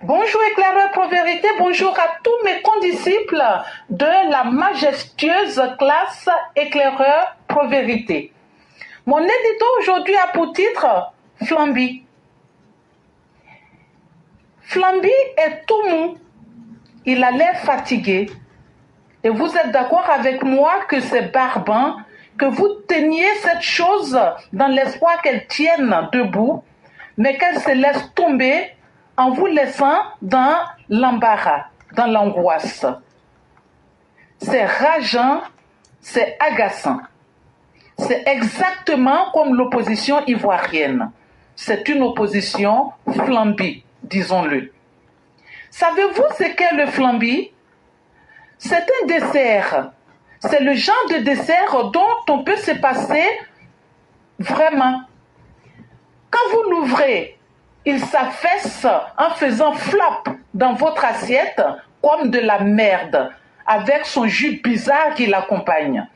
Bonjour éclaireur Pro-Vérité, bonjour à tous mes condisciples de la majestueuse classe éclaireur Pro-Vérité. Mon édito aujourd'hui a pour titre Flamby. Flamby est tout mou, il a l'air fatigué. Et vous êtes d'accord avec moi que c'est barbant que vous teniez cette chose dans l'espoir qu'elle tienne debout, mais qu'elle se laisse tomber en vous laissant dans l'embarras, dans l'angoisse. C'est rageant, c'est agaçant. C'est exactement comme l'opposition ivoirienne. C'est une opposition flamby, disons-le. Savez-vous ce qu'est le flamby? C'est un dessert. C'est le genre de dessert dont on peut se passer vraiment. Quand vous l'ouvrez, il s'affaisse en faisant flop dans votre assiette comme de la merde, avec son jus bizarre qui l'accompagne.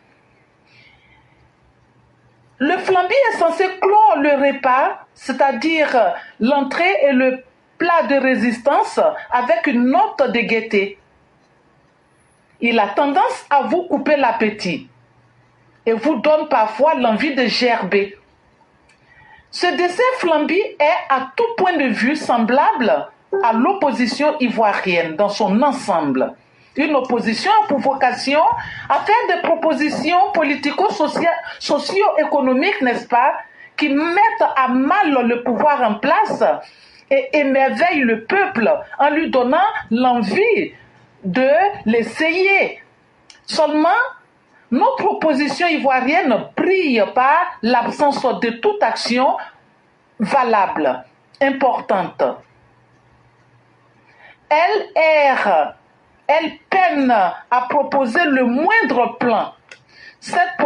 Le flamby est censé clore le repas, c'est-à-dire l'entrée et le plat de résistance, avec une note de gaieté. Il a tendance à vous couper l'appétit et vous donne parfois l'envie de gerber. Ce dessert flamby est à tout point de vue semblable à l'opposition ivoirienne dans son ensemble. Une opposition a pour vocation à faire des propositions politico-socio-économiques, n'est-ce pas, qui mettent à mal le pouvoir en place et émerveillent le peuple en lui donnant l'envie de l'essayer. Seulement, notre opposition ivoirienne brille par l'absence de toute action valable, importante. Elle erre, elle peine à proposer le moindre plan. Cette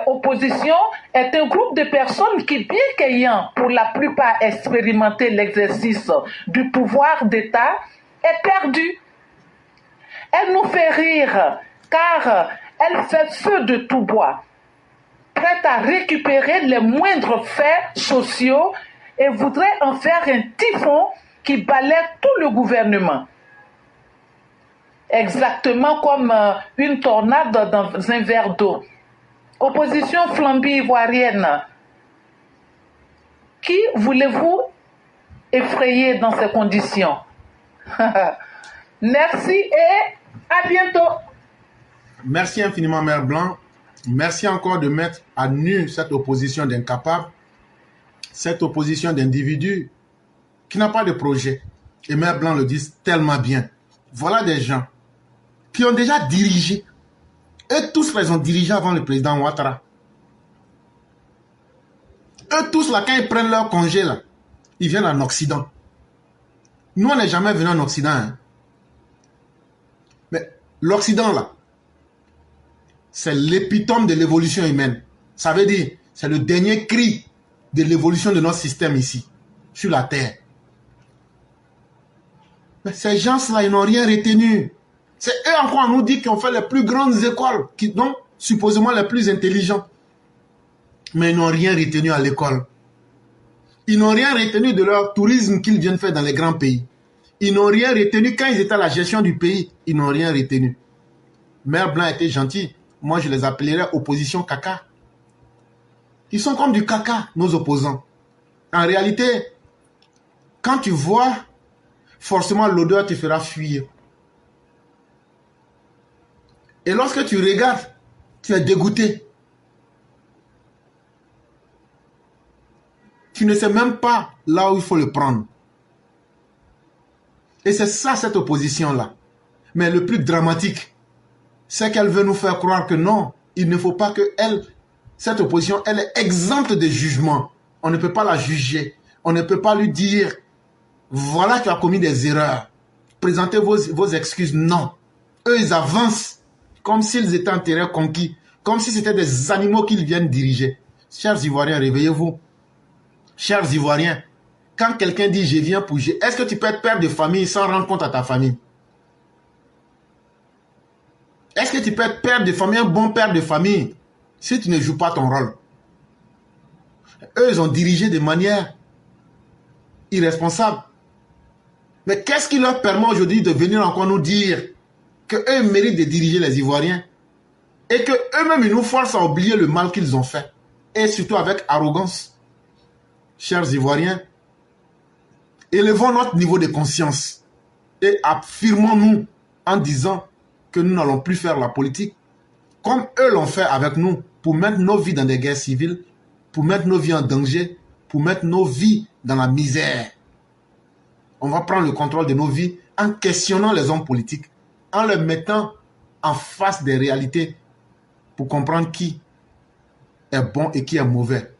opposition est un groupe de personnes qui, bien qu'ayant pour la plupart expérimenté l'exercice du pouvoir d'État, est perdue. Elle nous fait rire, car elle fait feu de tout bois, prête à récupérer les moindres faits sociaux et voudrait en faire un typhon qui balaie tout le gouvernement. Exactement comme une tornade dans un verre d'eau. Opposition flamby ivoirienne. Qui voulez-vous effrayer dans ces conditions? Merci et à bientôt. Merci infiniment, Mère Blanc. Merci encore de mettre à nu cette opposition d'incapables, cette opposition d'individus qui n'a pas de projet. Et Mère Blanc le dit tellement bien. Voilà des gens qui ont déjà dirigé. Eux tous les ont dirigé avant le président Ouattara. Eux tous là, quand ils prennent leur congé là, ils viennent en Occident. Nous, on n'est jamais venus en Occident. Hein. Mais l'Occident là, c'est l'épitome de l'évolution humaine. Ça veut dire, c'est le dernier cri de l'évolution de notre système ici, sur la Terre. Mais ces gens-là, ils n'ont rien retenu. C'est eux encore, on nous dit qu'ils ont fait les plus grandes écoles, qui sont supposément les plus intelligents. Mais ils n'ont rien retenu à l'école. Ils n'ont rien retenu de leur tourisme qu'ils viennent faire dans les grands pays. Ils n'ont rien retenu quand ils étaient à la gestion du pays. Ils n'ont rien retenu. Mère Blanc était gentil. Moi, je les appellerais opposition caca. Ils sont comme du caca, nos opposants. En réalité, quand tu vois, forcément l'odeur te fera fuir. Et lorsque tu regardes, tu es dégoûté. Tu ne sais même pas là où il faut le prendre. Et c'est ça, cette opposition-là. Mais le plus dramatique, c'est qu'elle veut nous faire croire que non, il ne faut pas que cette opposition, elle est exempte de jugement. On ne peut pas la juger. On ne peut pas lui dire, voilà, tu as commis des erreurs. Présentez vos excuses. Non. Eux, ils avancent comme s'ils étaient en terrain conquis. Comme si c'était des animaux qu'ils viennent diriger. Chers Ivoiriens, réveillez-vous. Chers Ivoiriens, quand quelqu'un dit je viens pour jouer, est-ce que tu peux être père de famille sans rendre compte à ta famille? Est-ce que tu peux être père de famille, un bon père de famille, si tu ne joues pas ton rôle? Eux, ils ont dirigé de manière irresponsable. Mais qu'est-ce qui leur permet aujourd'hui de venir encore nous dire qu'eux méritent de diriger les Ivoiriens et qu'eux-mêmes, ils nous forcent à oublier le mal qu'ils ont fait. Et surtout avec arrogance. Chers Ivoiriens, élevons notre niveau de conscience et affirmons-nous en disant que nous n'allons plus faire la politique comme eux l'ont fait avec nous pour mettre nos vies dans des guerres civiles, pour mettre nos vies en danger, pour mettre nos vies dans la misère. On va prendre le contrôle de nos vies en questionnant les hommes politiques, en les mettant en face des réalités pour comprendre qui est bon et qui est mauvais,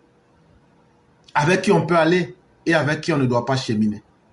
avec qui on peut aller et avec qui on ne doit pas cheminer.